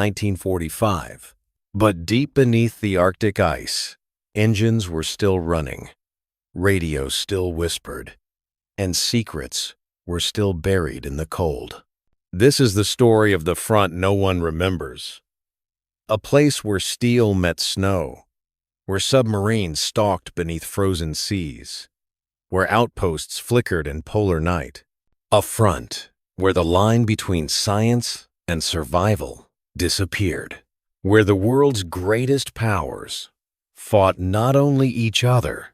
1945. But deep beneath the Arctic ice, engines were still running, radios still whispered, and secrets were still buried in the cold. This is the story of the front no one remembers. A place where steel met snow, where submarines stalked beneath frozen seas, where outposts flickered in polar night. A front where the line between science and survival disappeared, where the world's greatest powers fought not only each other,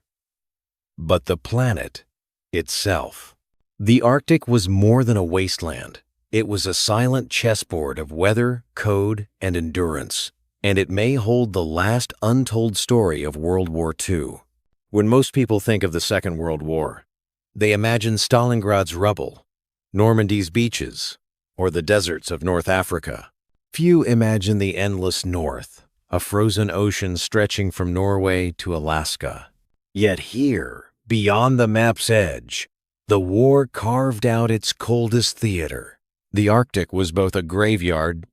but the planet itself. The Arctic was more than a wasteland. It was a silent chessboard of weather, code, and endurance, and it may hold the last untold story of World War II. When most people think of the Second World War, they imagine Stalingrad's rubble, Normandy's beaches, or the deserts of North Africa. Few imagine the endless North, a frozen ocean stretching from Norway to Alaska. Yet here, beyond the map's edge, the war carved out its coldest theater. The Arctic was both a graveyard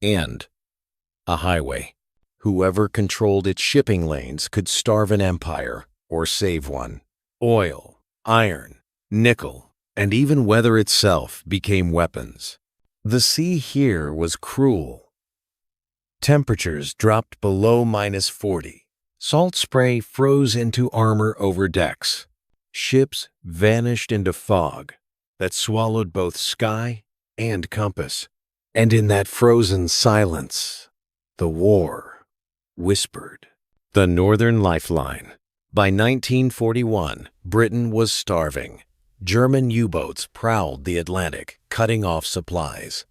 and a highway. Whoever controlled its shipping lanes could starve an empire or save one. Oil, iron, nickel, and even weather itself became weapons. The sea here was cruel. Temperatures dropped below -40. Salt spray froze into armor over decks. Ships vanished into fog that swallowed both sky and compass. And in that frozen silence, the war whispered. The Northern Lifeline. By 1941, Britain was starving. German U-boats prowled the Atlantic, cutting off supplies.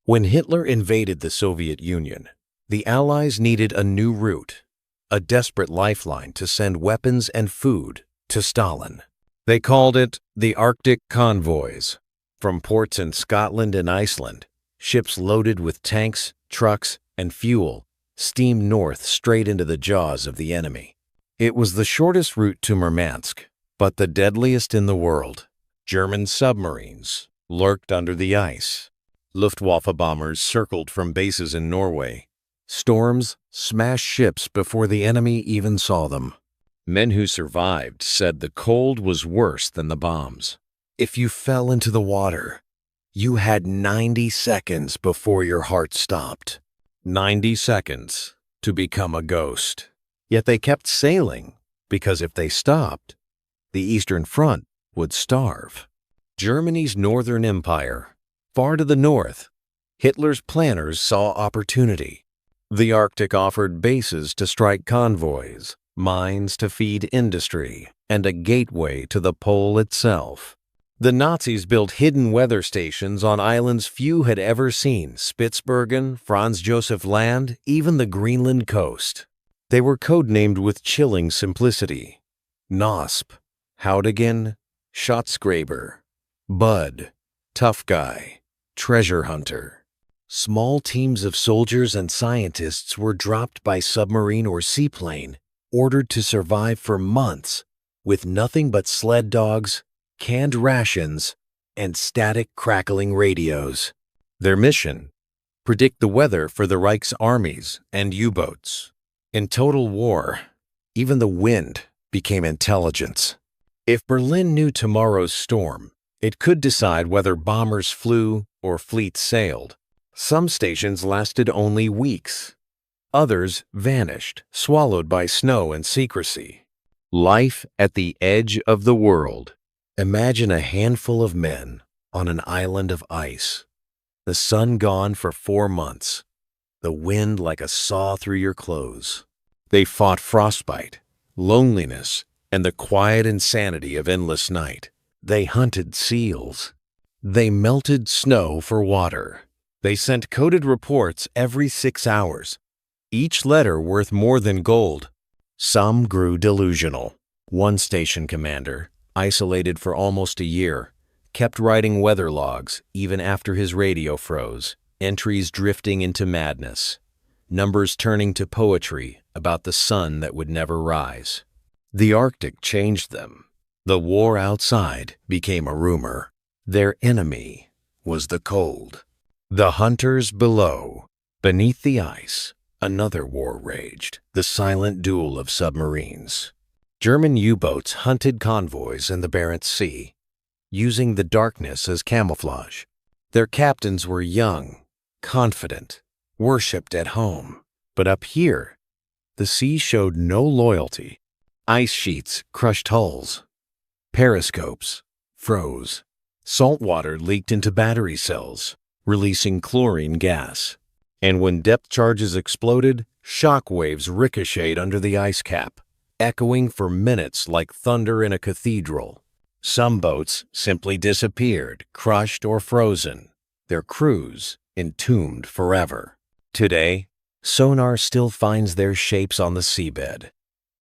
When Hitler invaded the Soviet Union, the Allies needed a new route, a desperate lifeline to send weapons and food to Stalin. They called it the Arctic Convoys. From ports in Scotland and Iceland, ships loaded with tanks, trucks, and fuel steamed north straight into the jaws of the enemy. It was the shortest route to Murmansk, but the deadliest in the world. German submarines lurked under the ice. Luftwaffe bombers circled from bases in Norway. Storms smashed ships before the enemy even saw them. Men who survived said the cold was worse than the bombs. If you fell into the water, you had 90 seconds before your heart stopped. 90 seconds to become a ghost. Yet they kept sailing, because if they stopped, the Eastern Front would starve. Germany's Northern Empire, far to the north, Hitler's planners saw opportunity. The Arctic offered bases to strike convoys, mines to feed industry, and a gateway to the pole itself. The Nazis built hidden weather stations on islands few had ever seen: Spitsbergen, Franz Josef Land, even the Greenland coast. They were codenamed with chilling simplicity: Nosp, Hardegen, Schatzgräber, Bud, Tough Guy, Treasure Hunter. Small teams of soldiers and scientists were dropped by submarine or seaplane, ordered to survive for months with nothing but sled dogs, canned rations, and static crackling radios. Their mission: predict the weather for the Reich's armies and U-boats. In total war, even the wind became intelligence. If Berlin knew tomorrow's storm, it could decide whether bombers flew or fleets sailed. Some stations lasted only weeks. Others vanished, swallowed by snow and secrecy. Life at the edge of the world. Imagine a handful of men on an island of ice. The sun gone for 4 months. The wind like a saw through your clothes. They fought frostbite, loneliness, and the quiet insanity of endless night. They hunted seals. They melted snow for water. They sent coded reports every 6 hours, each letter worth more than gold. Some grew delusional. One station commander, isolated for almost a year, kept writing weather logs even after his radio froze, entries drifting into madness, numbers turning to poetry about the sun that would never rise. The Arctic changed them. The war outside became a rumor. Their enemy was the cold. The hunters below Beneath the ice, another war raged, the silent duel of submarines. German U-boats hunted convoys in the Barents Sea, using the darkness as camouflage. Their captains were young, confident, worshipped at home. But up here, the sea showed no loyalty. Ice sheets crushed hulls. Periscopes froze. Salt water leaked into battery cells, releasing chlorine gas. And when depth charges exploded, shock waves ricocheted under the ice cap, echoing for minutes like thunder in a cathedral. Some boats simply disappeared, crushed or frozen, their crews entombed forever. Today, sonar still finds their shapes on the seabed.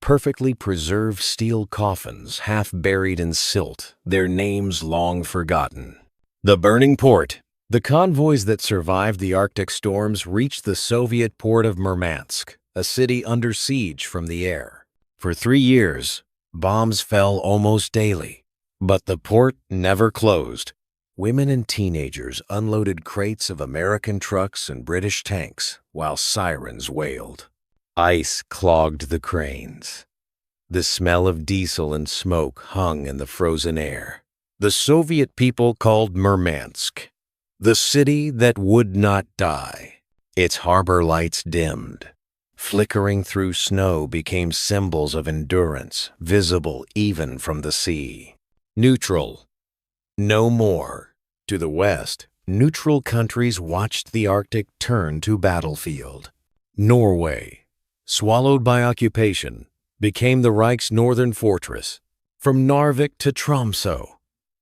Perfectly preserved steel coffins half buried in silt, their names long forgotten. The burning port. The convoys that survived the Arctic storms reached the Soviet port of Murmansk, a city under siege from the air. For 3 years, bombs fell almost daily. But the port never closed. Women and teenagers unloaded crates of American trucks and British tanks while sirens wailed. Ice clogged the cranes. The smell of diesel and smoke hung in the frozen air. The Soviet people called Murmansk the city that would not die. Its harbor lights dimmed. Flickering through snow became symbols of endurance, visible even from the sea. Neutral. No more. To the west, neutral countries watched the Arctic turn to battlefield. Norway, swallowed by occupation, became the Reich's northern fortress. From Narvik to Tromsø,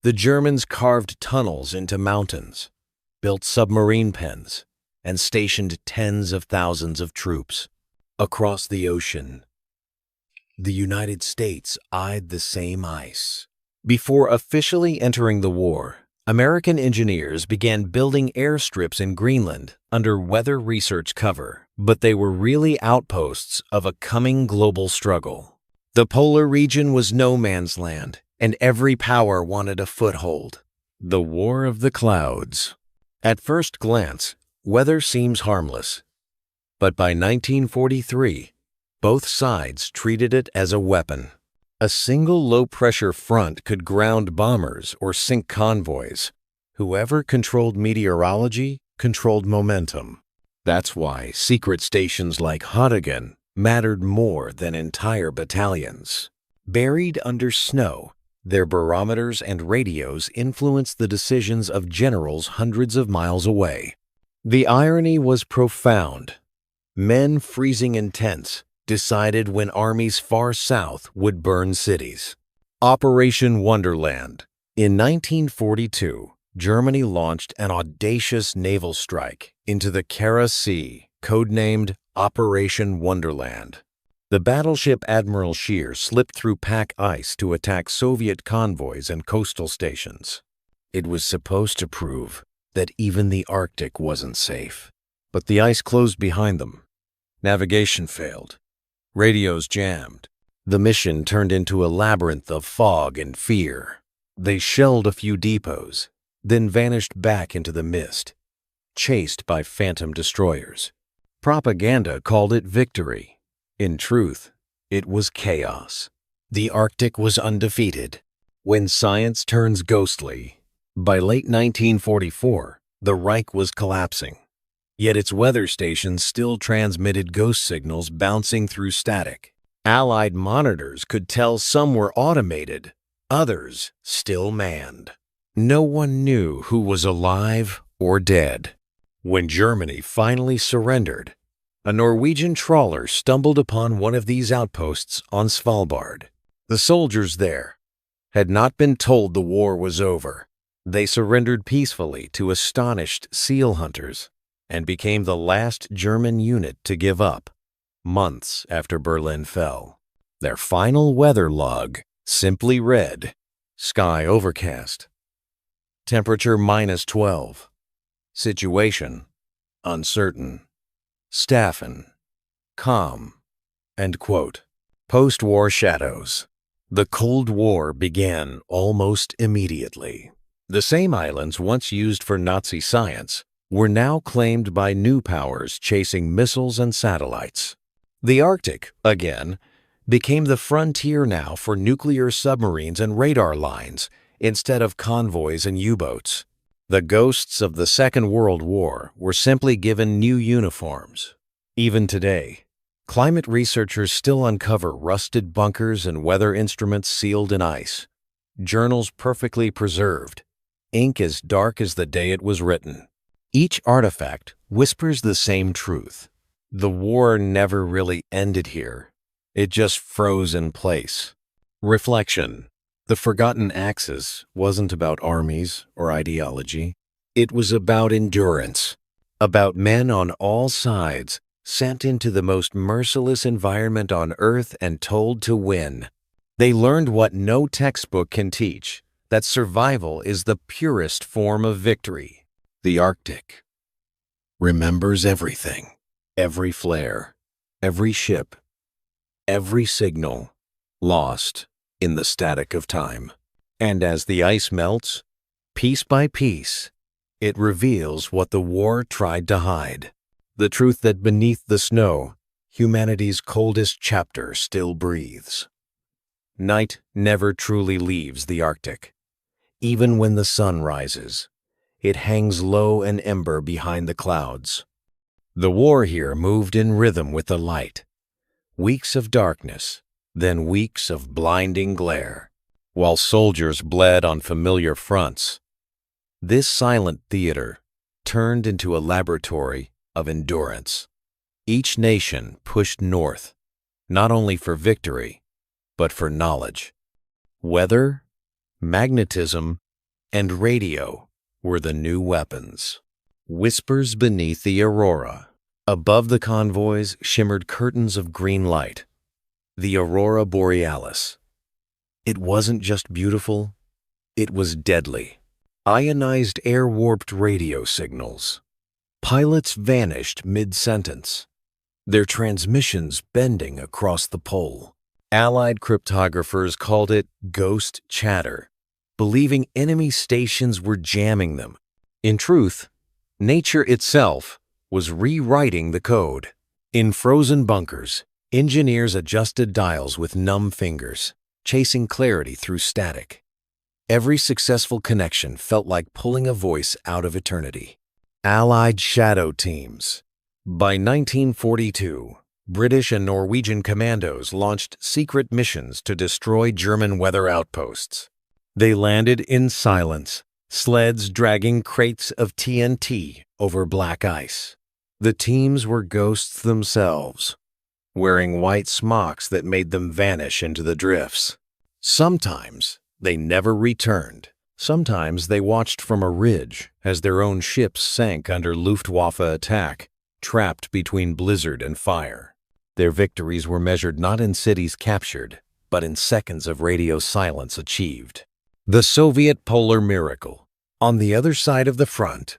the Germans carved tunnels into mountains, built submarine pens, and stationed tens of thousands of troops. Across the ocean, the United States eyed the same ice. Before officially entering the war, American engineers began building airstrips in Greenland under weather research cover, but they were really outposts of a coming global struggle. The polar region was no man's land, and every power wanted a foothold. The War of the Clouds. At first glance, weather seems harmless. But by 1943, both sides treated it as a weapon. A single low-pressure front could ground bombers or sink convoys. Whoever controlled meteorology controlled momentum. That's why secret stations like Hardegen mattered more than entire battalions. Buried under snow, their barometers and radios influenced the decisions of generals hundreds of miles away. The irony was profound. Men freezing in tents decided when armies far south would burn cities. Operation Wonderland. In 1942, Germany launched an audacious naval strike into the Kara Sea, codenamed Operation Wonderland. The battleship Admiral slipped through pack ice to attack Soviet convoys and coastal stations. It was supposed to prove that even the Arctic wasn't safe. But the ice closed behind them. Navigation failed. Radios jammed. The mission turned into a labyrinth of fog and fear. They shelled a few depots, then vanished back into the mist, chased by phantom destroyers. Propaganda called it victory. In truth, it was chaos. The Arctic was undefeated. When science turns ghostly, by late 1944, the Reich was collapsing. Yet its weather stations still transmitted ghost signals bouncing through static. Allied monitors could tell some were automated, others still manned. No one knew who was alive or dead. When Germany finally surrendered, a Norwegian trawler stumbled upon one of these outposts on Svalbard. The soldiers there had not been told the war was over. They surrendered peacefully to astonished seal hunters and became the last German unit to give up, months after Berlin fell. Their final weather log simply read, sky overcast, temperature -12, situation uncertain, Staffen, calm, end quote. Post-war shadows. The Cold War began almost immediately. The same islands once used for Nazi science were now claimed by new powers chasing missiles and satellites. The Arctic, again, became the frontier now for nuclear submarines and radar lines instead of convoys and U-boats. The ghosts of the Second World War were simply given new uniforms. Even today, climate researchers still uncover rusted bunkers and weather instruments sealed in ice, journals perfectly preserved, ink as dark as the day it was written. Each artifact whispers the same truth. The war never really ended here. It just froze in place. Reflection. The Forgotten Axis wasn't about armies or ideology. It was about endurance, about men on all sides sent into the most merciless environment on Earth and told to win. They learned what no textbook can teach, that survival is the purest form of victory. The Arctic remembers everything, every flare, every ship, every signal, lost in the static of time. And as the ice melts, piece by piece, it reveals what the war tried to hide. The truth that beneath the snow, humanity's coldest chapter still breathes. Night never truly leaves the Arctic. Even when the sun rises, it hangs low and ember behind the clouds. The war here moved in rhythm with the light. Weeks of darkness, then weeks of blinding glare, while soldiers bled on familiar fronts. This silent theater turned into a laboratory of endurance. Each nation pushed north, not only for victory, but for knowledge. Weather, magnetism, and radio were the new weapons. Whispers beneath the aurora. Above the convoys shimmered curtains of green light. The aurora borealis. It wasn't just beautiful, it was deadly. Ionized air-warped radio signals. Pilots vanished mid-sentence, their transmissions bending across the pole. Allied cryptographers called it ghost chatter, believing enemy stations were jamming them. In truth, nature itself was rewriting the code. In frozen bunkers, engineers adjusted dials with numb fingers, chasing clarity through static. Every successful connection felt like pulling a voice out of eternity. Allied shadow teams. By 1942, British and Norwegian commandos launched secret missions to destroy German weather outposts. They landed in silence, sleds dragging crates of TNT over black ice. The teams were ghosts themselves, wearing white smocks that made them vanish into the drifts. Sometimes they never returned. Sometimes they watched from a ridge as their own ships sank under Luftwaffe attack, trapped between blizzard and fire. Their victories were measured not in cities captured, but in seconds of radio silence achieved. The Soviet polar miracle. On the other side of the front,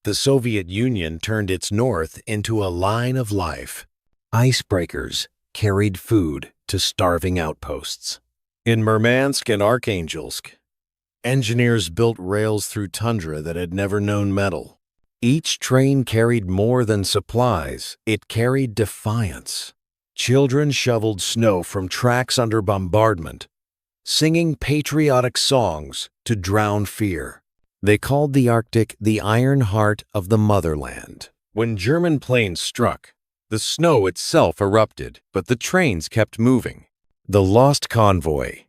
the Soviet Union turned its north into a line of life. Icebreakers carried food to starving outposts. In Murmansk and Arkhangelsk, engineers built rails through tundra that had never known metal. Each train carried more than supplies, it carried defiance. Children shoveled snow from tracks under bombardment, singing patriotic songs to drown fear. They called the Arctic the Iron Heart of the Motherland. When German planes struck, the snow itself erupted, but the trains kept moving. The Lost Convoy,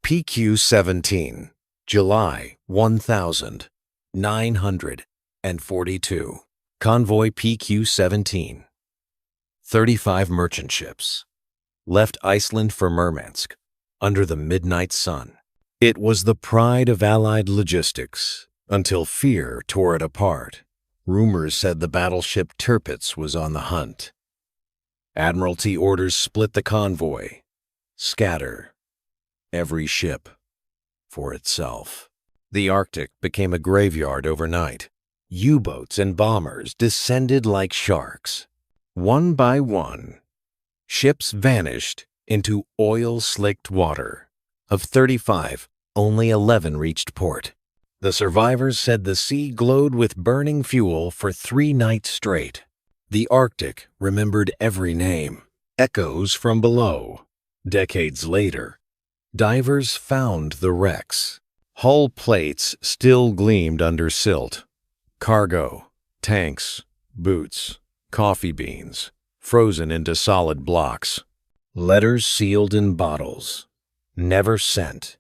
PQ-17, July 1942. Convoy PQ-17. 35 merchant ships left Iceland for Murmansk under the midnight sun. It was the pride of Allied logistics until fear tore it apart. Rumors said the battleship Tirpitz was on the hunt. Admiralty orders split the convoy, scatter every ship for itself. The Arctic became a graveyard overnight. U-boats and bombers descended like sharks. One by one, ships vanished into oil-slicked water. Of 35, only 11 reached port. The survivors said the sea glowed with burning fuel for 3 nights straight. The Arctic remembered every name. Echoes from below. Decades later, divers found the wrecks. Hull plates still gleamed under silt. Cargo, tanks, boots, coffee beans, frozen into solid blocks. Letters sealed in bottles. Never sent.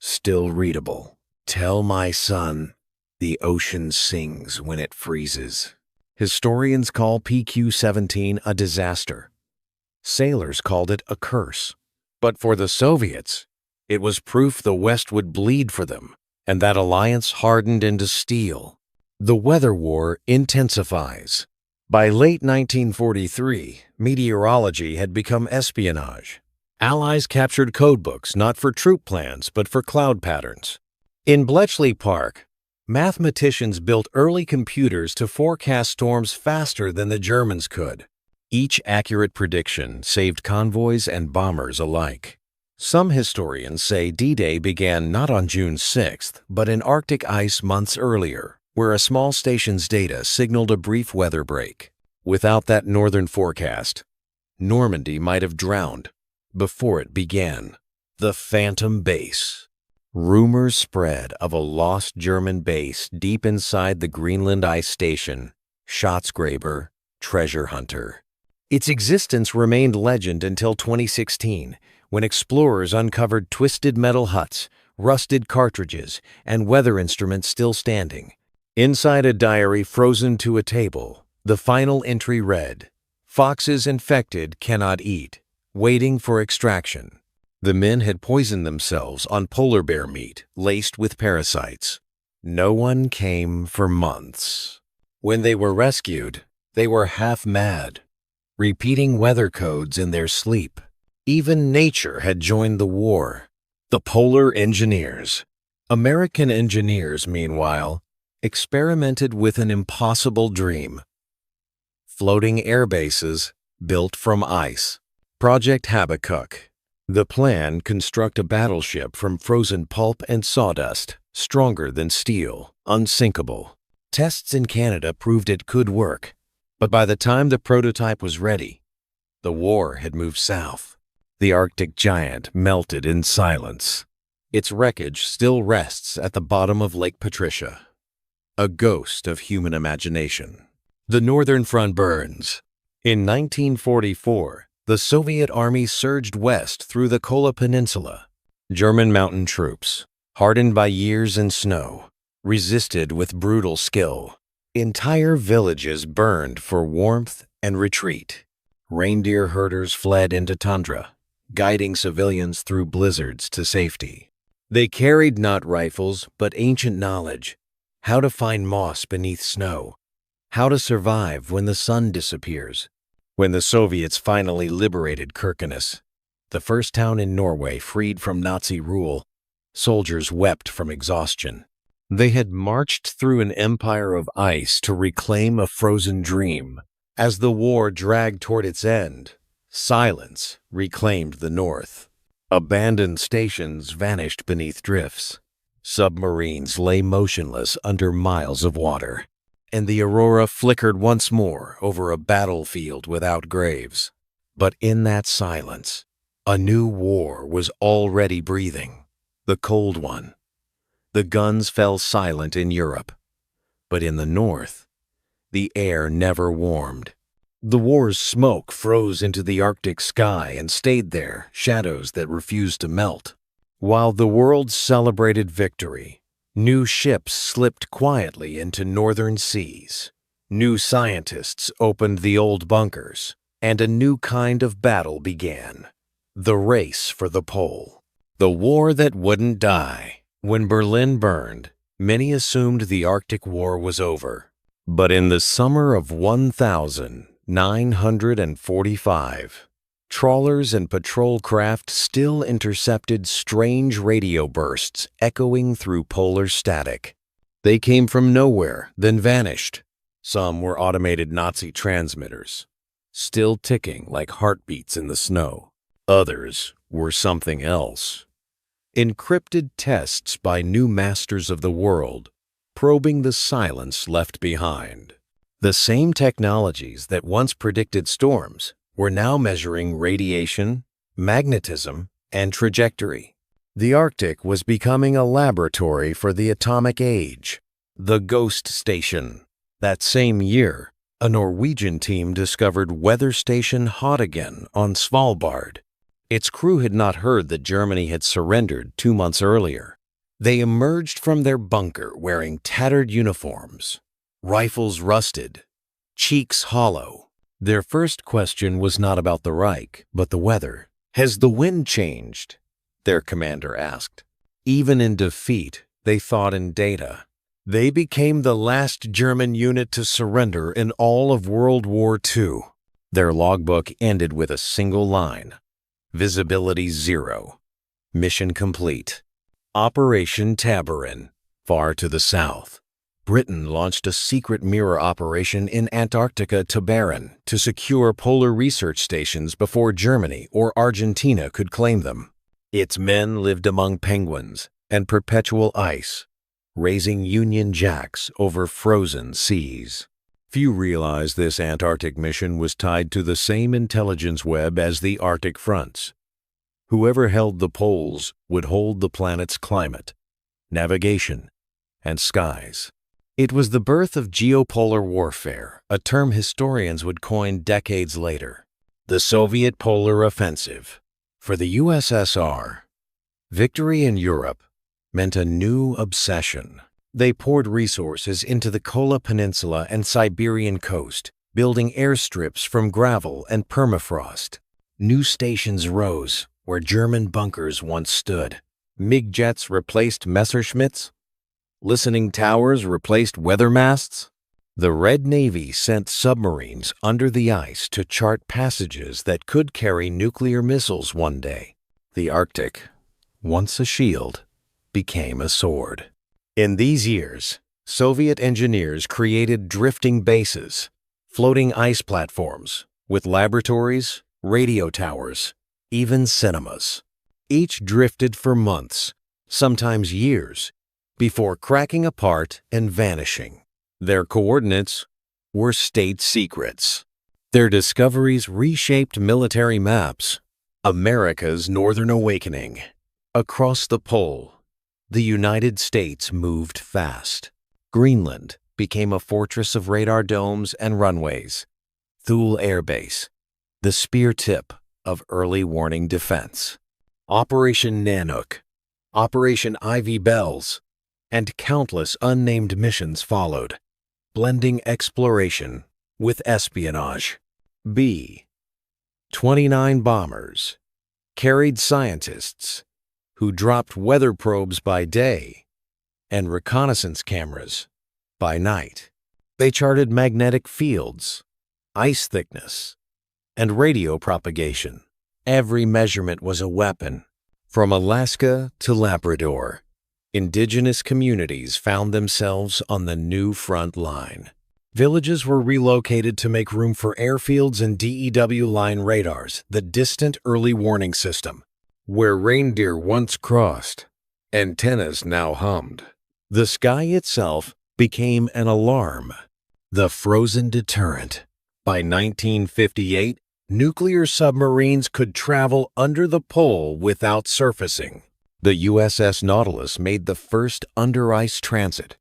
Still readable. Tell my son, the ocean sings when it freezes. Historians call PQ-17 a disaster. Sailors called it a curse. But for the Soviets, it was proof the West would bleed for them, and that alliance hardened into steel. The weather war intensifies. By late 1943, meteorology had become espionage. Allies captured codebooks not for troop plans but for cloud patterns. In Bletchley Park, mathematicians built early computers to forecast storms faster than the Germans could. Each accurate prediction saved convoys and bombers alike. Some historians say D-Day began not on June 6th, but in Arctic ice months earlier, where a small station's data signaled a brief weather break. Without that northern forecast, Normandy might have drowned before it began. The Phantom Base. Rumors spread of a lost German base deep inside the Greenland ice station, Schatzgräber, treasure hunter. Its existence remained legend until 2016, when explorers uncovered twisted metal huts, rusted cartridges, and weather instruments still standing. Inside a diary frozen to a table, the final entry read, "Foxes infected cannot eat, waiting for extraction." The men had poisoned themselves on polar bear meat laced with parasites. No one came for months. When they were rescued, they were half mad, repeating weather codes in their sleep. Even nature had joined the war. The Polar Engineers. American engineers, meanwhile, experimented with an impossible dream. Floating air bases built from ice. Project Habakkuk. The plan: construct a battleship from frozen pulp and sawdust, stronger than steel, unsinkable. Tests in Canada proved it could work, but by the time the prototype was ready, the war had moved south. The Arctic giant melted in silence. Its wreckage still rests at the bottom of Lake Patricia, a ghost of human imagination. The Northern Front burns. In 1944, the Soviet army surged west through the Kola Peninsula. German mountain troops, hardened by years in snow, resisted with brutal skill. Entire villages burned for warmth and retreat. Reindeer herders fled into tundra, guiding civilians through blizzards to safety. They carried not rifles, but ancient knowledge: how to find moss beneath snow, how to survive when the sun disappears. When the Soviets finally liberated Kirkenes, the first town in Norway freed from Nazi rule, soldiers wept from exhaustion. They had marched through an empire of ice to reclaim a frozen dream. As the war dragged toward its end, silence reclaimed the North. Abandoned stations vanished beneath drifts. Submarines lay motionless under miles of water, and the aurora flickered once more over a battlefield without graves. But in that silence, a new war was already breathing, the cold one. The guns fell silent in Europe, but in the North, the air never warmed. The war's smoke froze into the Arctic sky and stayed there, shadows that refused to melt. While the world celebrated victory, new ships slipped quietly into northern seas. New scientists opened the old bunkers, and a new kind of battle began: the race for the pole. The war that wouldn't die. When Berlin burned, many assumed the Arctic War was over. But in the summer of 1945, trawlers and patrol craft still intercepted strange radio bursts echoing through polar static. They came from nowhere, then vanished. Some were automated Nazi transmitters, still ticking like heartbeats in the snow. Others were something else. Encrypted tests by new masters of the world, probing the silence left behind. The same technologies that once predicted storms were now measuring radiation, magnetism, and trajectory. The Arctic was becoming a laboratory for the atomic age. The Ghost Station. That same year, a Norwegian team discovered Weather Station Hardegen on Svalbard. Its crew had not heard that Germany had surrendered 2 months earlier. They emerged from their bunker wearing tattered uniforms, rifles rusted, cheeks hollow. Their first question was not about the Reich, but the weather. "Has the wind changed?" their commander asked. Even in defeat, they thought in data. They became the last German unit to surrender in all of World War II. Their logbook ended with a single line: visibility 0. Mission complete. Operation Tabarin, far to the south. Britain launched a secret mirror operation in Antarctica Tabarin to secure polar research stations before Germany or Argentina could claim them. Its men lived among penguins and perpetual ice, raising Union Jacks over frozen seas. Few realized this Antarctic mission was tied to the same intelligence web as the Arctic fronts. Whoever held the poles would hold the planet's climate, navigation, and skies. It was the birth of geopolar warfare, a term historians would coin decades later. The Soviet Polar Offensive. For the USSR, victory in Europe meant a new obsession. They poured resources into the Kola Peninsula and Siberian coast, building airstrips from gravel and permafrost. New stations rose where German bunkers once stood. MiG jets replaced Messerschmitts. Listening towers replaced weather masts. The Red Navy sent submarines under the ice to chart passages that could carry nuclear missiles one day. The Arctic, once a shield, became a sword. In these years, Soviet engineers created drifting bases, floating ice platforms, with laboratories, radio towers, even cinemas. Each drifted for months, sometimes years, before cracking apart and vanishing. Their coordinates were state secrets. Their discoveries reshaped military maps. America's Northern Awakening. Across the pole, the United States moved fast. Greenland became a fortress of radar domes and runways. Thule Air Base, the spear tip of early warning defense. Operation Nanook, Operation Ivy Bells, and countless unnamed missions followed, blending exploration with espionage. B-29 bombers carried scientists who dropped weather probes by day and reconnaissance cameras by night. They charted magnetic fields, ice thickness, and radio propagation. Every measurement was a weapon. From Alaska to Labrador, indigenous communities found themselves on the new front line. Villages were relocated to make room for airfields and DEW line radars, the distant early warning system. Where reindeer once crossed, antennas now hummed. The sky itself became an alarm, the frozen deterrent. By 1958, nuclear submarines could travel under the pole without surfacing. The USS Nautilus made the first under-ice transit,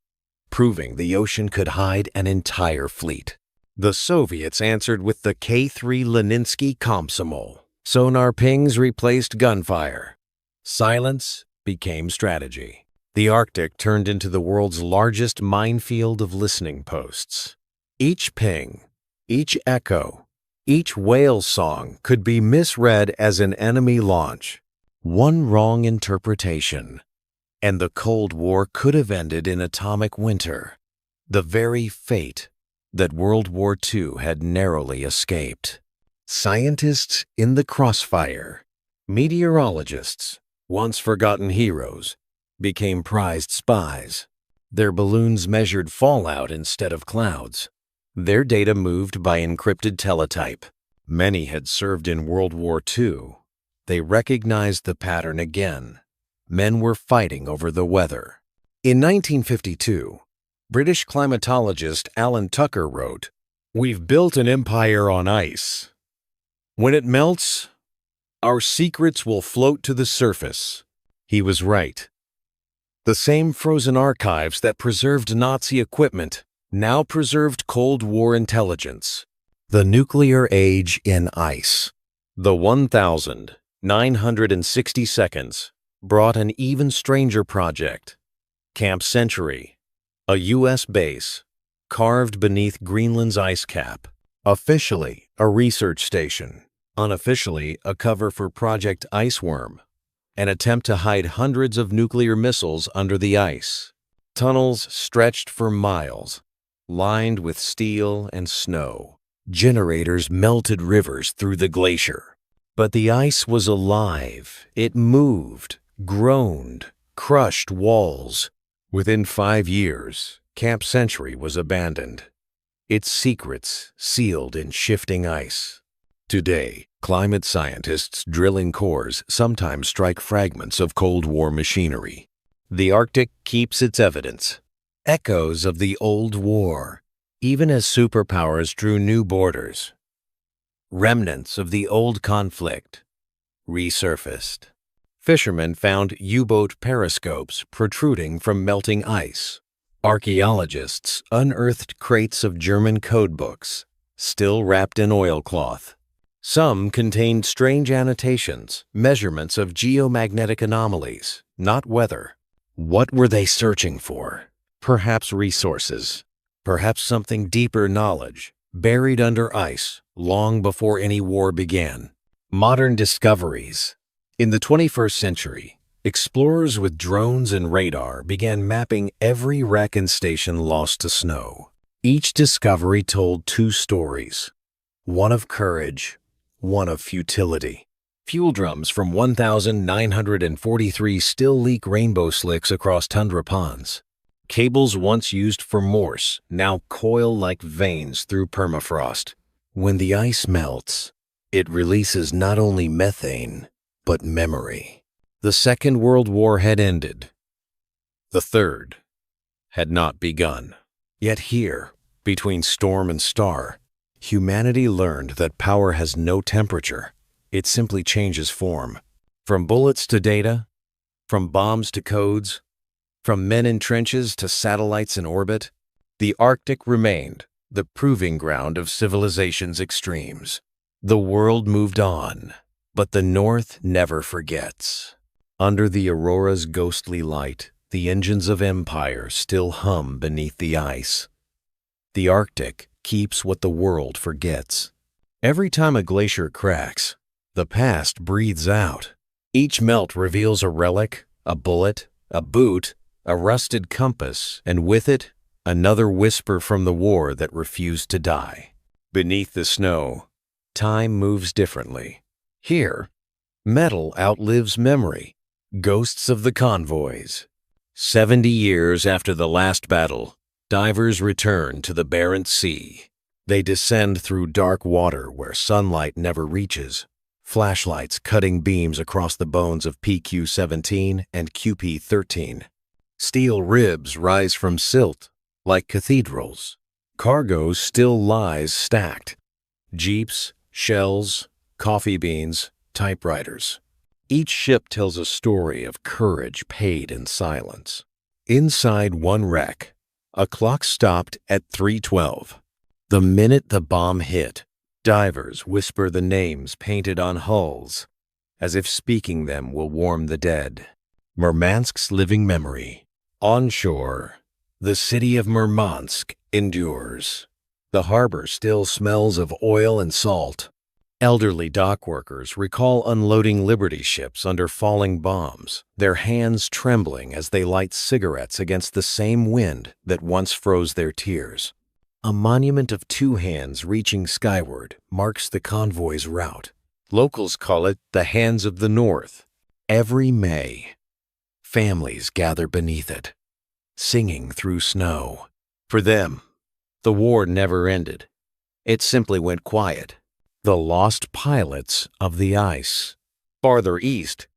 proving the ocean could hide an entire fleet. The Soviets answered with the K-3 Leninsky Komsomol. Sonar pings replaced gunfire. Silence became strategy. The Arctic turned into the world's largest minefield of listening posts. Each ping, each echo, each whale song could be misread as an enemy launch. One wrong interpretation, and the Cold War could have ended in atomic winter, the very fate that World War II had narrowly escaped. Scientists in the crossfire, meteorologists, once forgotten heroes, became prized spies. Their balloons measured fallout instead of clouds. Their data moved by encrypted teletype. Many had served in World War II. They recognized the pattern again. Men were fighting over the weather. In 1952, British climatologist Alan Tucker wrote, "We've built an empire on ice. When it melts, our secrets will float to the surface." He was right. The same frozen archives that preserved Nazi equipment now preserved Cold War intelligence. The nuclear age in ice. The 1,960 seconds brought an even stranger project. Camp Century, a U.S. base carved beneath Greenland's ice cap. Officially a research station, unofficially a cover for Project Iceworm, an attempt to hide hundreds of nuclear missiles under the ice. Tunnels stretched for miles, lined with steel and snow. Generators melted rivers through the glacier. But the ice was alive. It moved, groaned, crushed walls. Within 5 years, Camp Century was abandoned. Its secrets sealed in shifting ice. Today, climate scientists drilling cores sometimes strike fragments of Cold War machinery. The Arctic keeps its evidence. Echoes of the old war, even as superpowers drew new borders. Remnants of the old conflict resurfaced. Fishermen found U-boat periscopes protruding from melting ice. Archaeologists unearthed crates of German codebooks, still wrapped in oilcloth. Some contained strange annotations, measurements of geomagnetic anomalies, not weather. What were they searching for? Perhaps resources. Perhaps something deeper knowledge, buried under ice long before any war began. Modern discoveries. In the 21st century, explorers with drones and radar began mapping every wreck and station lost to snow. Each discovery told 2 stories, one of courage, one of futility. Fuel drums from 1,943 still leak rainbow slicks across tundra ponds. Cables once used for Morse now coil like veins through permafrost. When the ice melts, it releases not only methane, but memory. The Second World War had ended. The Third had not begun. Yet here, between storm and star, humanity learned that power has no temperature. It simply changes form. From bullets to data, from bombs to codes, from men in trenches to satellites in orbit, the Arctic remained the proving ground of civilization's extremes. The world moved on, but the North never forgets. Under the aurora's ghostly light, the engines of empire still hum beneath the ice. The Arctic keeps what the world forgets. Every time a glacier cracks, the past breathes out. Each melt reveals a relic, a bullet, a boot, a rusted compass, and with it, another whisper from the war that refused to die. Beneath the snow, time moves differently. Here, metal outlives memory. Ghosts of the convoys. 70 years after the last battle, divers return to the Barents Sea. They descend through dark water where sunlight never reaches, flashlights cutting beams across the bones of PQ-17 and QP-13. Steel ribs rise from silt like cathedrals. Cargo still lies stacked. Jeeps, shells, coffee beans, typewriters. Each ship tells a story of courage paid in silence. Inside one wreck, a clock stopped at 3:12. The minute the bomb hit, divers whisper the names painted on hulls, as if speaking them will warm the dead. Murmansk's living memory. Onshore, the city of Murmansk endures. The harbor still smells of oil and salt. Elderly dock workers recall unloading Liberty ships under falling bombs, their hands trembling as they light cigarettes against the same wind that once froze their tears. A monument of 2 hands reaching skyward marks the convoy's route. Locals call it the Hands of the North. Every May, families gather beneath it, singing through snow. For them, the war never ended. It simply went quiet. The lost pilots of the ice. Farther east,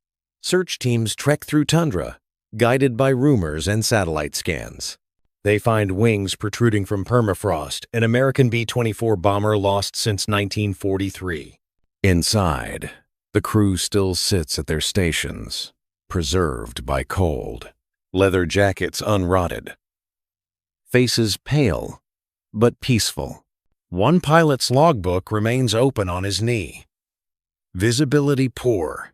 Search teams trek through tundra, guided by rumors and satellite scans. They find wings protruding from permafrost, an American B-24 bomber lost since 1943. Inside, the crew still sits at their stations, preserved by cold, leather jackets unrotted, faces pale but peaceful. One pilot's logbook remains open on his knee. Visibility poor,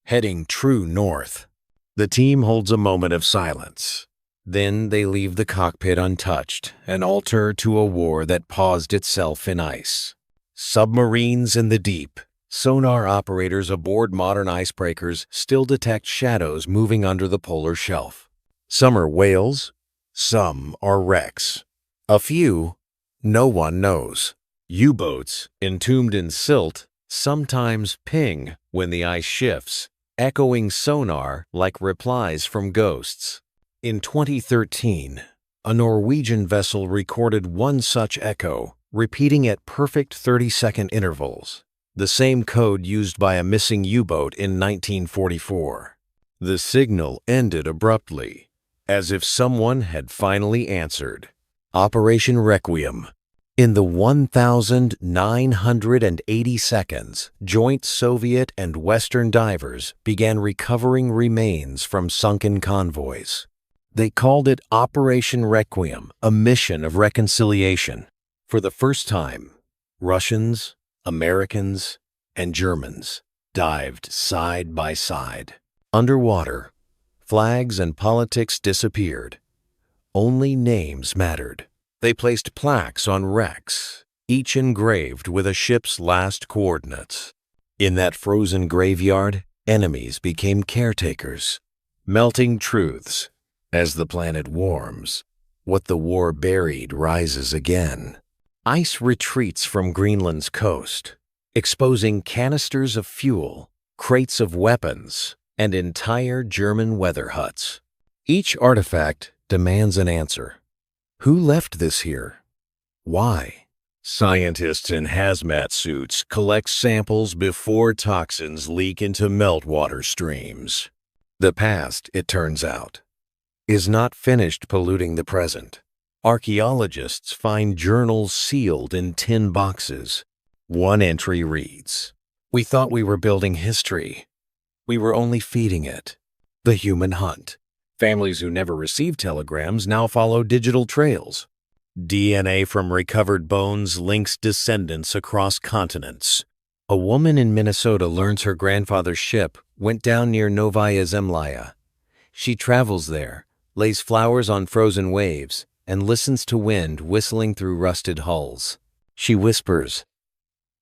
heading true north. The team holds a moment of silence. Then they leave the cockpit untouched and alter to a war that paused itself in ice. Submarines in the deep. Sonar operators aboard modern icebreakers still detect shadows moving under the polar shelf. Some are whales, some are wrecks. A few, no one knows. U-boats, entombed in silt, sometimes ping when the ice shifts, echoing sonar like replies from ghosts. In 2013, a Norwegian vessel recorded one such echo, repeating at perfect 30-second intervals, the same code used by a missing U-boat in 1944. The signal ended abruptly, as if someone had finally answered. Operation Requiem. In the 1,980 seconds, joint Soviet and Western divers began recovering remains from sunken convoys. They called it Operation Requiem, a mission of reconciliation. For the first time, Russians, Americans, and Germans dived side by side. Underwater, flags and politics disappeared. Only names mattered. They placed plaques on wrecks, each engraved with a ship's last coordinates. In that frozen graveyard, enemies became caretakers, melting truths. As the planet warms, what the war buried rises again. Ice retreats from Greenland's coast, exposing canisters of fuel, crates of weapons, and entire German weather huts. Each artifact demands an answer. Who left this here? Why? Scientists in hazmat suits collect samples before toxins leak into meltwater streams. The past, it turns out, is not finished polluting the present. Archaeologists find journals sealed in tin boxes. One entry reads, "We thought we were building history. We were only feeding it." The human hunt. Families who never received telegrams now follow digital trails. DNA from recovered bones links descendants across continents. A woman in Minnesota learns her grandfather's ship went down near Novaya Zemlya. She travels there, lays flowers on frozen waves, and listens to wind whistling through rusted hulls. She whispers,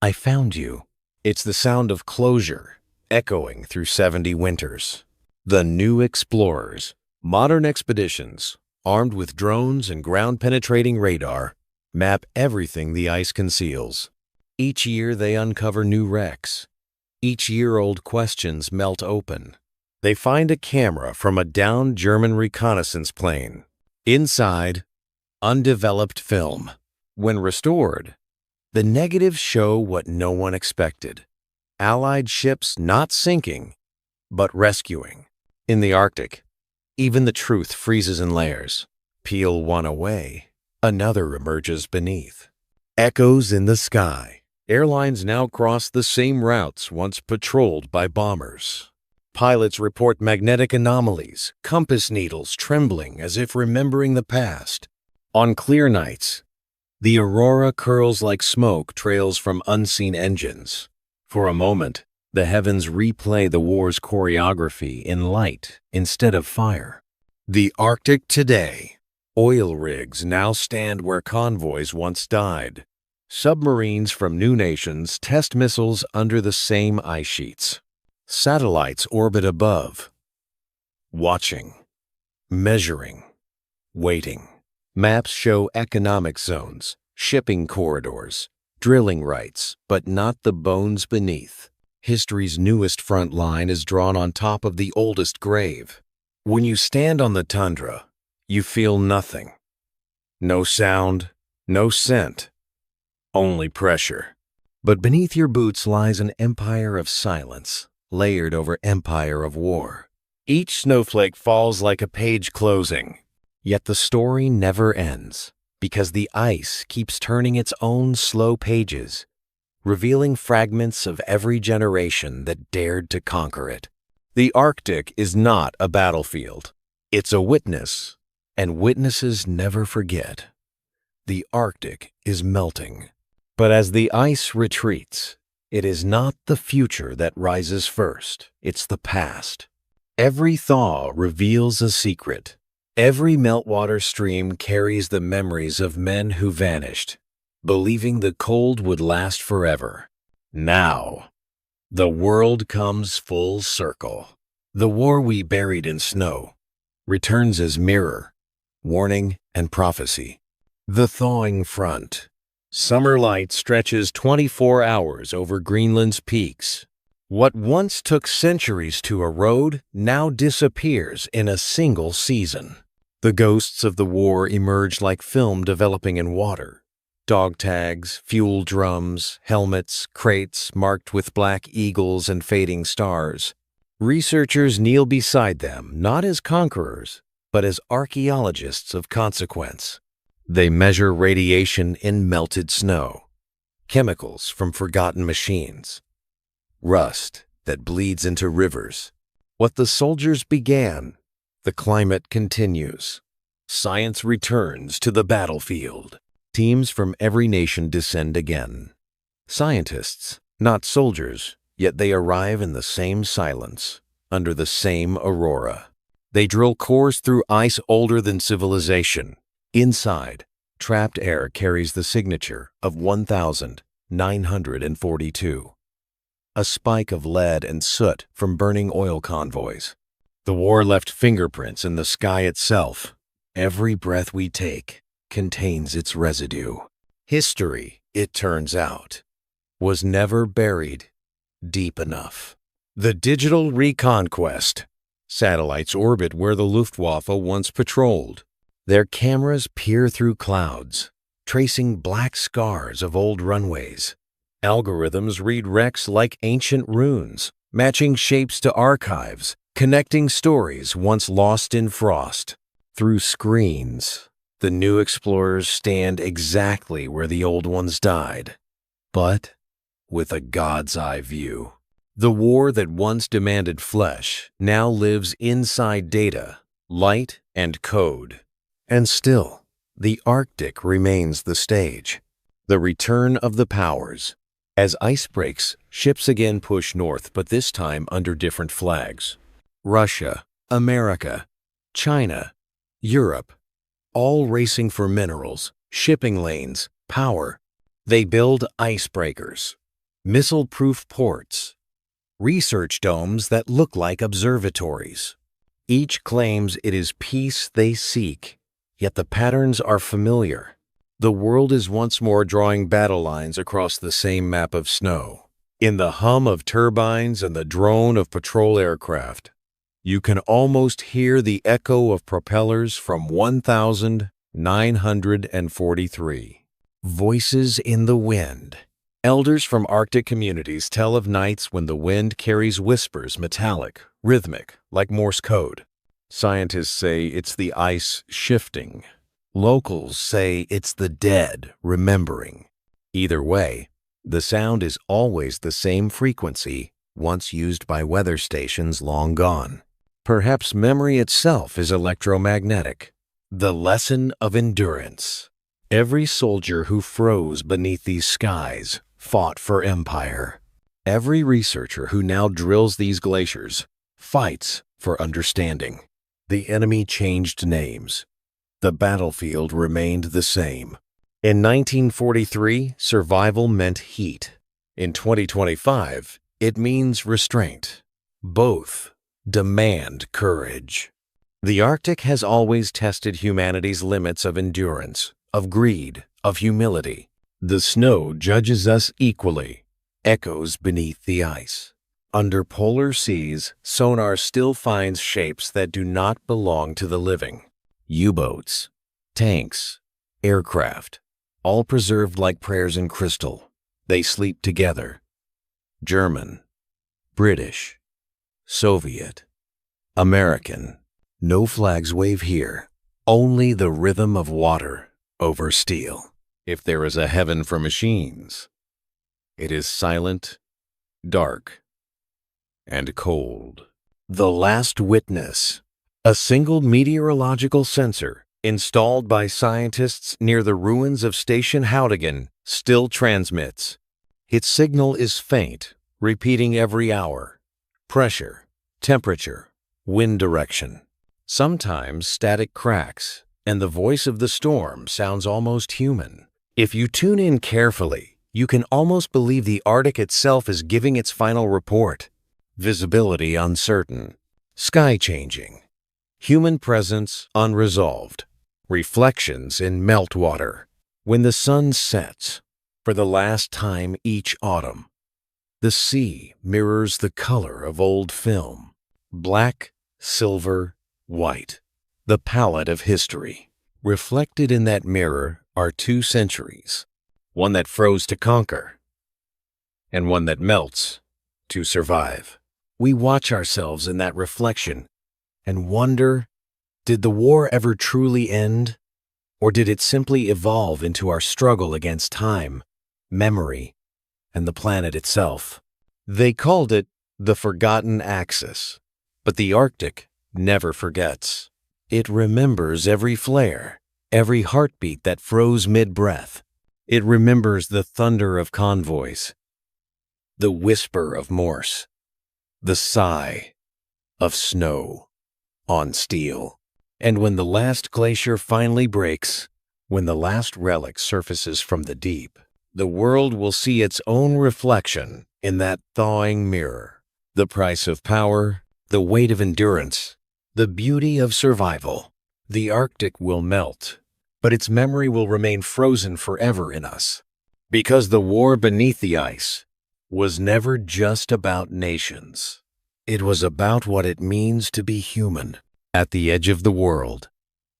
"I found you." It's the sound of closure, echoing through 70 winters. The new explorers, modern expeditions, armed with drones and ground-penetrating radar, map everything the ice conceals. Each year they uncover new wrecks. Each year old questions melt open. They find a camera from a downed German reconnaissance plane. Inside, undeveloped film. When restored, the negatives show what no one expected. Allied ships not sinking, but rescuing. In the Arctic, even the truth freezes in layers. Peel one away, another emerges beneath. Echoes in the sky. Airlines now cross the same routes once patrolled by bombers. Pilots report magnetic anomalies, compass needles trembling as if remembering the past. On clear nights, the aurora curls like smoke trails from unseen engines. For a moment, the heavens replay the war's choreography in light instead of fire. The Arctic today. Oil rigs now stand where convoys once died. Submarines from new nations test missiles under the same ice sheets. Satellites orbit above, watching, measuring, waiting. Maps show economic zones, shipping corridors, drilling rights, but not the bones beneath. History's newest front line is drawn on top of the oldest grave. When you stand on the tundra, you feel nothing. No sound, no scent, only pressure. But beneath your boots lies an empire of silence, layered over empire of war. Each snowflake falls like a page closing. Yet the story never ends, because the ice keeps turning its own slow pages, revealing fragments of every generation that dared to conquer it. The Arctic is not a battlefield. It's a witness, and witnesses never forget. The Arctic is melting. But as the ice retreats, it is not the future that rises first, it's the past. Every thaw reveals a secret. Every meltwater stream carries the memories of men who vanished, believing the cold would last forever. Now, the world comes full circle. The war we buried in snow returns as mirror, warning, and prophecy. The thawing front. Summer light stretches 24 hours over Greenland's peaks. What once took centuries to erode now disappears in a single season. The ghosts of the war emerge like film developing in water. Dog tags, fuel drums, helmets, crates marked with black eagles and fading stars. Researchers kneel beside them, not as conquerors, but as archaeologists of consequence. They measure radiation in melted snow, chemicals from forgotten machines, rust that bleeds into rivers. What the soldiers began, the climate continues. Science returns to the battlefield. Teams from every nation descend again. Scientists, not soldiers, yet they arrive in the same silence, under the same aurora. They drill cores through ice older than civilization. Inside, trapped air carries the signature of 1,942. A spike of lead and soot from burning oil convoys. The war left fingerprints in the sky itself. Every breath we take contains its residue. History, it turns out, was never buried deep enough. The digital reconquest. Satellites orbit where the Luftwaffe once patrolled. Their cameras peer through clouds, tracing black scars of old runways. Algorithms read wrecks like ancient runes, matching shapes to archives, connecting stories once lost in frost. Through screens, the new explorers stand exactly where the old ones died, but with a god's eye view. The war that once demanded flesh now lives inside data, light, and code. And still, the Arctic remains the stage. The return of the powers. As ice breaks, ships again push north, but this time under different flags. Russia, America, China, Europe, all racing for minerals, shipping lanes, power. They build icebreakers, missile-proof ports, research domes that look like observatories. Each claims it is peace they seek, yet the patterns are familiar. The world is once more drawing battle lines across the same map of snow. In the hum of turbines and the drone of patrol aircraft, you can almost hear the echo of propellers from 1,943. Voices in the wind. Elders from Arctic communities tell of nights when the wind carries whispers metallic, rhythmic, like Morse code. Scientists say it's the ice shifting. Locals say it's the dead remembering. Either way, the sound is always the same frequency, once used by weather stations long gone. Perhaps memory itself is electromagnetic. The lesson of endurance. Every soldier who froze beneath these skies fought for empire. Every researcher who now drills these glaciers fights for understanding. The enemy changed names. The battlefield remained the same. In 1943, survival meant heat. In 2025, it means restraint. Both demand courage. The Arctic has always tested humanity's limits of endurance, of greed, of humility. The snow judges us equally, echoes beneath the ice. Under polar seas, sonar still finds shapes that do not belong to the living. U-boats, tanks, aircraft, all preserved like prayers in crystal. They sleep together. German, British, Soviet, American. No flags wave here, only the rhythm of water over steel. If there is a heaven for machines, it is silent, dark, and cold. The Last Witness, a single meteorological sensor installed by scientists near the ruins of Station Hardegen, still transmits. Its signal is faint, repeating every hour. Pressure, temperature, wind direction. Sometimes static cracks, and the voice of the storm sounds almost human. If you tune in carefully, you can almost believe the Arctic itself is giving its final report. Visibility uncertain, sky changing, human presence unresolved, reflections in meltwater. When the sun sets, for the last time each autumn, the sea mirrors the color of old film, black, silver, white, the palette of history. Reflected in that mirror are 2 centuries, one that froze to conquer, and one that melts to survive. We watch ourselves in that reflection and wonder, did the war ever truly end? Or did it simply evolve into our struggle against time, memory, and the planet itself? They called it the Forgotten Axis, but the Arctic never forgets. It remembers every flare, every heartbeat that froze mid-breath. It remembers the thunder of convoys, the whisper of Morse, the sigh of snow on steel. And when the last glacier finally breaks, when the last relic surfaces from the deep, the world will see its own reflection in that thawing mirror. The price of power, the weight of endurance, the beauty of survival. The Arctic will melt, but its memory will remain frozen forever in us. Because the war beneath the ice was never just about nations. It was about what it means to be human. At the edge of the world,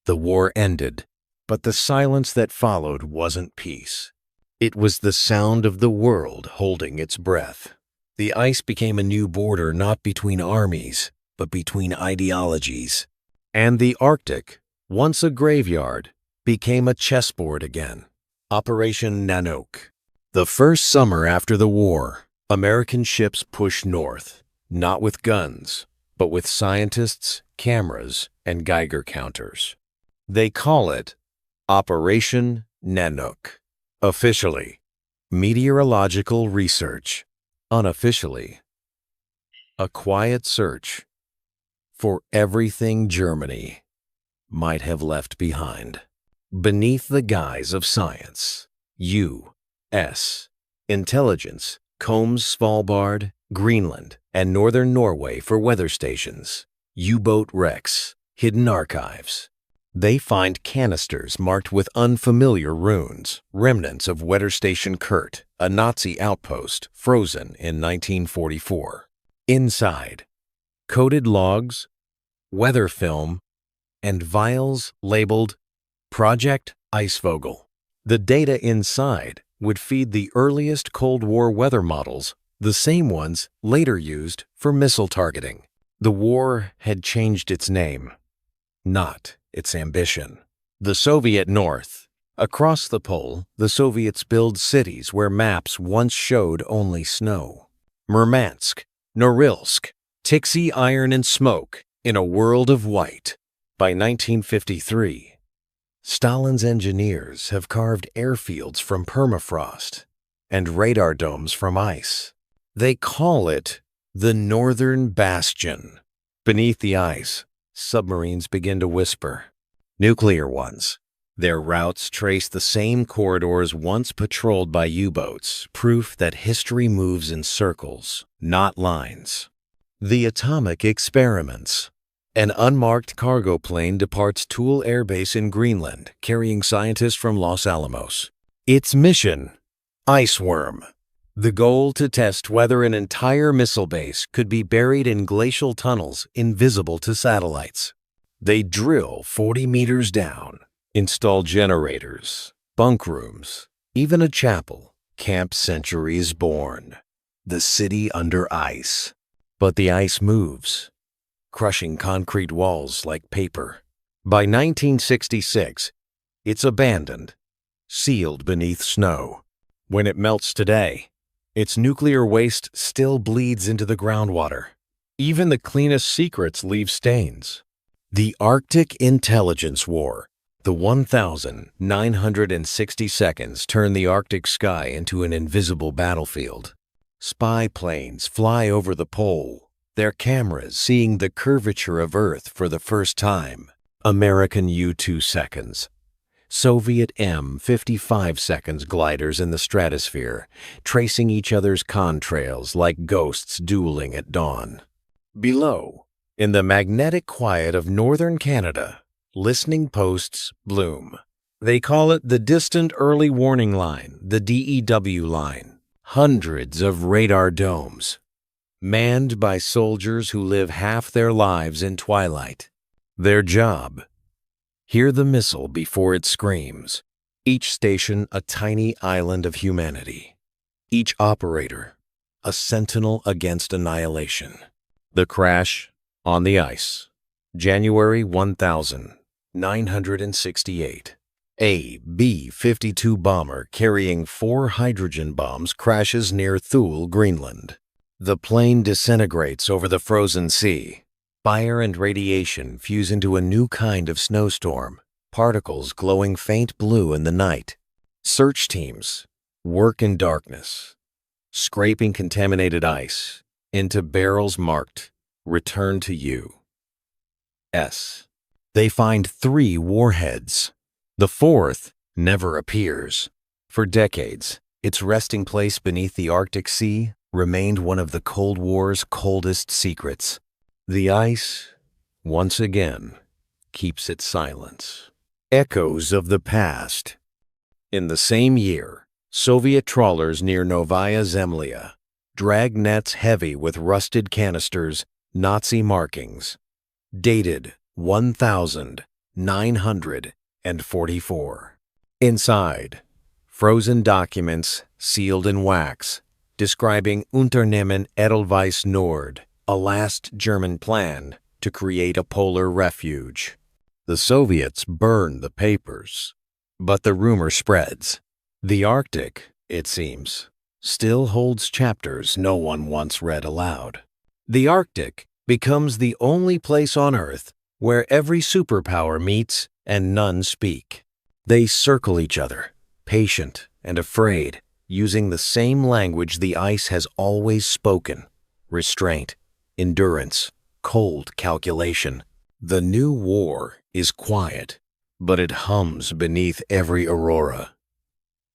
the war ended, but the silence that followed wasn't peace. It was the sound of the world holding its breath. The ice became a new border not between armies, but between ideologies. And the Arctic, once a graveyard, became a chessboard again. Operation Nanook. The first summer after the war, American ships pushed north, not with guns, but with scientists, cameras, and Geiger counters. They call it Operation Nanook. Officially, meteorological research. Unofficially, a quiet search for everything Germany might have left behind. Beneath the guise of science, U.S. intelligence combs Svalbard, Greenland, and northern Norway for weather stations, U-boat wrecks, hidden archives. They find canisters marked with unfamiliar runes, remnants of Weather Station Kurt, a Nazi outpost frozen in 1944. Inside, coded logs, weather film, and vials labeled Project Icevogel. The data inside would feed the earliest Cold War weather models, the same ones later used for missile targeting. The war had changed its name, not its ambition. The Soviet North. Across the pole, the Soviets build cities where maps once showed only snow. Murmansk, Norilsk, Tixi iron and smoke in a world of white. By 1953, Stalin's engineers have carved airfields from permafrost and radar domes from ice. They call it the Northern Bastion. Beneath the ice, submarines begin to whisper. Nuclear ones. Their routes trace the same corridors once patrolled by U-boats, proof that history moves in circles, not lines. The atomic experiments. An unmarked cargo plane departs Thule Air Base in Greenland, carrying scientists from Los Alamos. Its mission, Iceworm. The goal to test whether an entire missile base could be buried in glacial tunnels invisible to satellites. They drill 40 meters down, install generators, bunk rooms, even a chapel. Camp Century is born. The city under ice. But the ice moves, crushing concrete walls like paper. By 1966, it's abandoned, sealed beneath snow. When it melts today, its nuclear waste still bleeds into the groundwater. Even the cleanest secrets leave stains. The Arctic Intelligence War. The 1,960 seconds turn the Arctic sky into an invisible battlefield. Spy planes fly over the pole, their cameras seeing the curvature of Earth for the first time. American U-2 seconds. Soviet M-55 seconds gliders in the stratosphere, tracing each other's contrails like ghosts dueling at dawn. Below, in the magnetic quiet of northern Canada, listening posts bloom. They call it the Distant Early Warning Line, the DEW line. Hundreds of radar domes, manned by soldiers who live half their lives in twilight. Their job: hear the missile before it screams. Each station a tiny island of humanity. Each operator a sentinel against annihilation. The crash on the ice. January 1968. A B-52 bomber carrying 4 hydrogen bombs crashes near Thule, Greenland. The plane disintegrates over the frozen sea. Fire and radiation fuse into a new kind of snowstorm, particles glowing faint blue in the night. Search teams work in darkness, scraping contaminated ice into barrels marked "Return to you." They find 3 warheads. The 4th never appears. For decades, its resting place beneath the Arctic Sea remained one of the Cold War's coldest secrets. The ice, once again, keeps its silence. Echoes of the past. In the same year, Soviet trawlers near Novaya Zemlya drag nets heavy with rusted canisters, Nazi markings. Dated 1944. Inside, frozen documents sealed in wax, describing Unternehmen Edelweiss Nord, a last German plan to create a polar refuge. The Soviets burn the papers, but the rumor spreads. The Arctic, it seems, still holds chapters no one once read aloud. The Arctic becomes the only place on Earth where every superpower meets and none speak. They circle each other, patient and afraid, using the same language the ice has always spoken: restraint, endurance, cold calculation. The new war is quiet, but it hums beneath every aurora.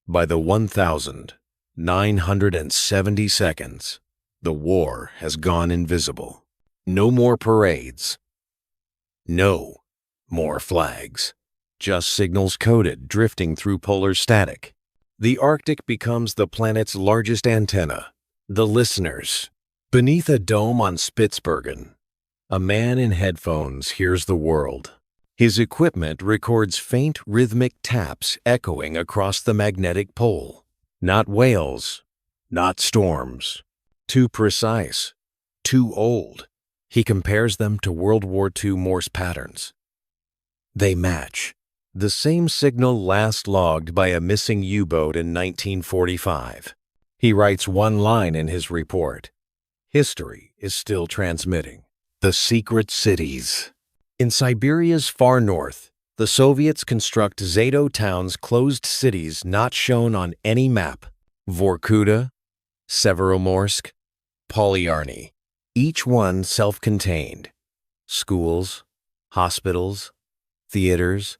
By the 1,970 seconds, the war has gone invisible. No more parades. No more flags. Just signals coded drifting through polar static. The Arctic becomes the planet's largest antenna. The listeners. Beneath a dome on Spitsbergen, a man in headphones hears the world. His equipment records faint rhythmic taps echoing across the magnetic pole. Not whales, not storms. Too precise, too old. He compares them to World War II Morse patterns. They match. The same signal last logged by a missing U-boat in 1945. He writes one line in his report: history is still transmitting. The secret cities. In Siberia's far north, the Soviets construct Zato Town's closed cities not shown on any map. Vorkuta, Severomorsk, Polyarny, each one self-contained. Schools, hospitals, theaters,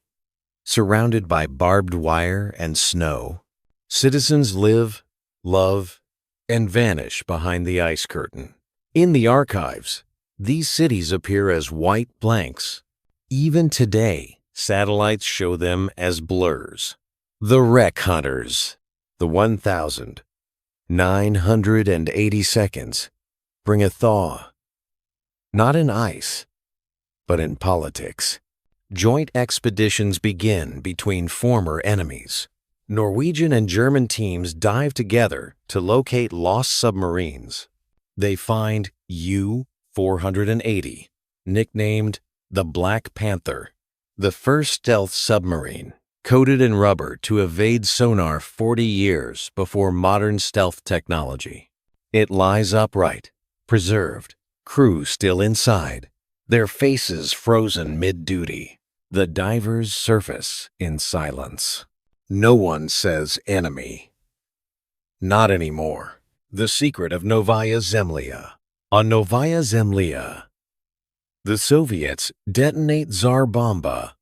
surrounded by barbed wire and snow. Citizens live, love, and vanish behind the ice curtain. In the archives, these cities appear as white blanks. Even today, satellites show them as blurs. The wreck hunters. The 1,980 seconds bring a thaw. Not in ice, but in politics. Joint expeditions begin between former enemies. Norwegian and German teams dive together to locate lost submarines. They find U-480, nicknamed the Black Panther, the first stealth submarine, coated in rubber to evade sonar 40 years before modern stealth technology. It lies upright, preserved, crew still inside, their faces frozen mid-duty. The divers surface in silence. No one says enemy. Not anymore. The secret of Novaya Zemlya. On Novaya Zemlya, the Soviets detonate Tsar Bomba,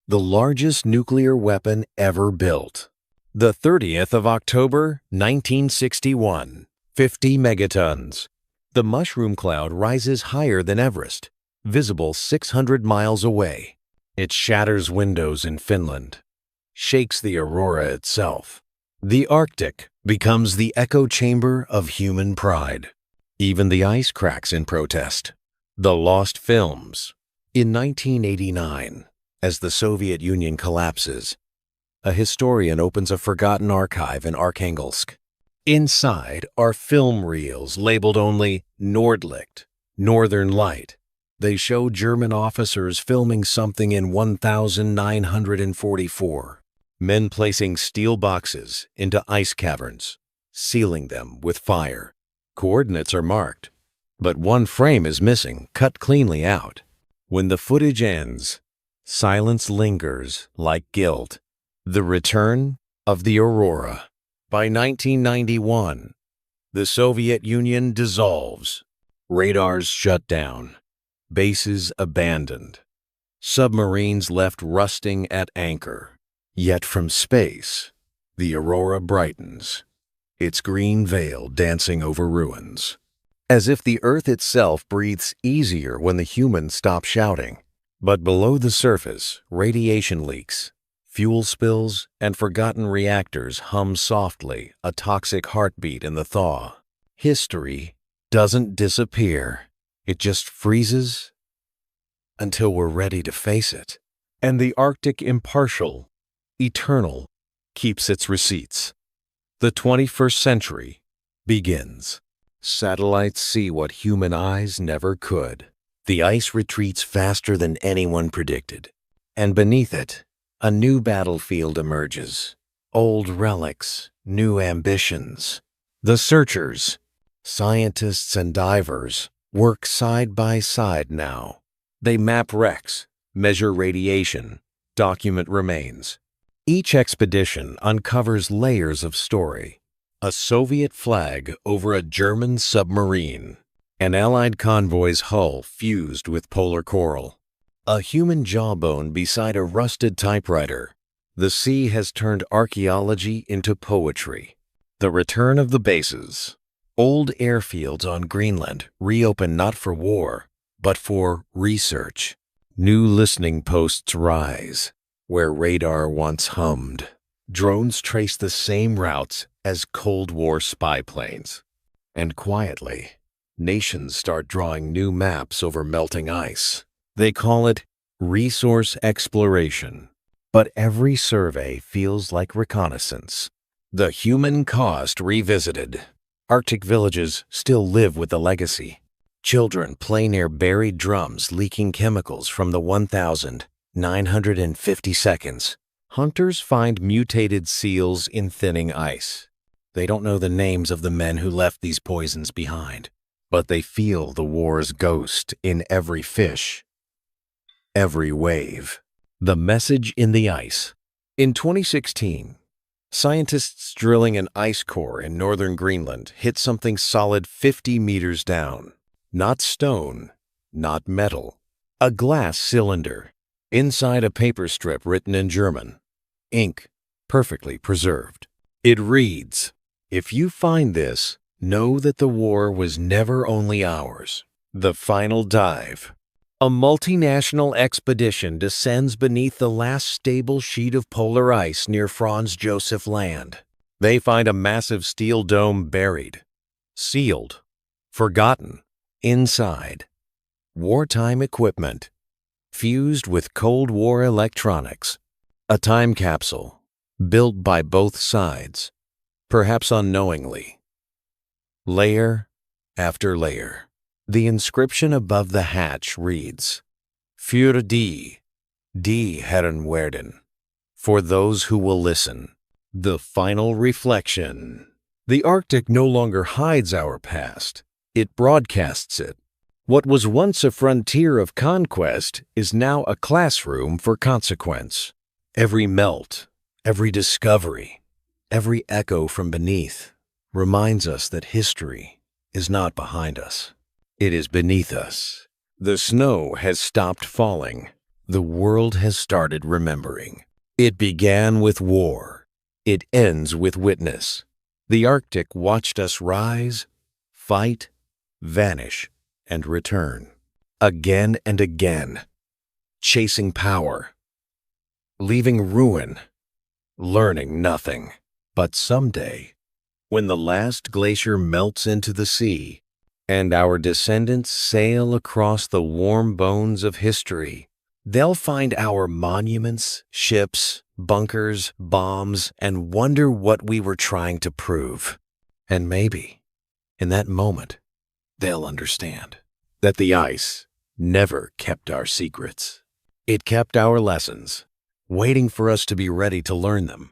the largest nuclear weapon ever built. The 30th of October, 1961, 50 megatons. The mushroom cloud rises higher than Everest, visible 600 miles away. It shatters windows in Finland, shakes the aurora itself. The Arctic becomes the echo chamber of human pride. Even the ice cracks in protest. The lost films. In 1989, as the Soviet Union collapses, a historian opens a forgotten archive in Arkhangelsk. Inside are film reels labeled only Nordlicht, Northern Light. They show German officers filming something in 1944. Men placing steel boxes into ice caverns, sealing them with fire. Coordinates are marked, but one frame is missing, cut cleanly out. When the footage ends, silence lingers like guilt. The return of the Aurora. By 1991, the Soviet Union dissolves. Radars shut down. Bases abandoned. Submarines left rusting at anchor. Yet from space, the Aurora brightens, its green veil dancing over ruins. As if the Earth itself breathes easier when the humans stop shouting. But below the surface, radiation leaks, fuel spills, and forgotten reactors hum softly, a toxic heartbeat in the thaw. History doesn't disappear. It just freezes until we're ready to face it. And the Arctic impartial, eternal, keeps its receipts. The 21st century begins. Satellites see what human eyes never could. The ice retreats faster than anyone predicted. And beneath it, a new battlefield emerges. Old relics, new ambitions. The searchers, scientists and divers, work side by side now. They map wrecks, measure radiation, document remains. Each expedition uncovers layers of story. A Soviet flag over a German submarine. An Allied convoy's hull fused with polar coral. A human jawbone beside a rusted typewriter. The sea has turned archaeology into poetry. The return of the bases. Old airfields on Greenland reopen not for war, but for research. New listening posts rise, where radar once hummed. Drones trace the same routes as Cold War spy planes. And quietly, nations start drawing new maps over melting ice. They call it resource exploration. But every survey feels like reconnaissance. The human cost revisited. Arctic villages still live with the legacy. Children play near buried drums leaking chemicals from the 1,950 seconds. Hunters find mutated seals in thinning ice. They don't know the names of the men who left these poisons behind, but they feel the war's ghost in every fish, every wave. The message in the ice. In 2016, scientists drilling an ice core in northern Greenland hit something solid 50 meters down. Not stone, not metal. A glass cylinder. Inside a paper strip written in German. Ink perfectly preserved. It reads, "If you find this, know that the war was never only ours." The final dive. A multinational expedition descends beneath the last stable sheet of polar ice near Franz Josef Land. They find a massive steel dome buried, sealed, forgotten. Inside, wartime equipment, fused with Cold War electronics. A time capsule, built by both sides, perhaps unknowingly. Layer after layer. The inscription above the hatch reads, Für die Herren werden. For those who will listen. The final reflection. The Arctic no longer hides our past. It broadcasts it. What was once a frontier of conquest is now a classroom for consequence. Every melt, every discovery, every echo from beneath reminds us that history is not behind us. It is beneath us. The snow has stopped falling. The world has started remembering. It began with war. It ends with witness. The Arctic watched us rise, fight, vanish, and return. Again and again. Chasing power. Leaving ruin. Learning nothing. But someday, when the last glacier melts into the sea, and our descendants sail across the warm bones of history, they'll find our monuments, ships, bunkers, bombs, and wonder what we were trying to prove. And maybe, in that moment, they'll understand that the ice never kept our secrets. It kept our lessons, waiting for us to be ready to learn them.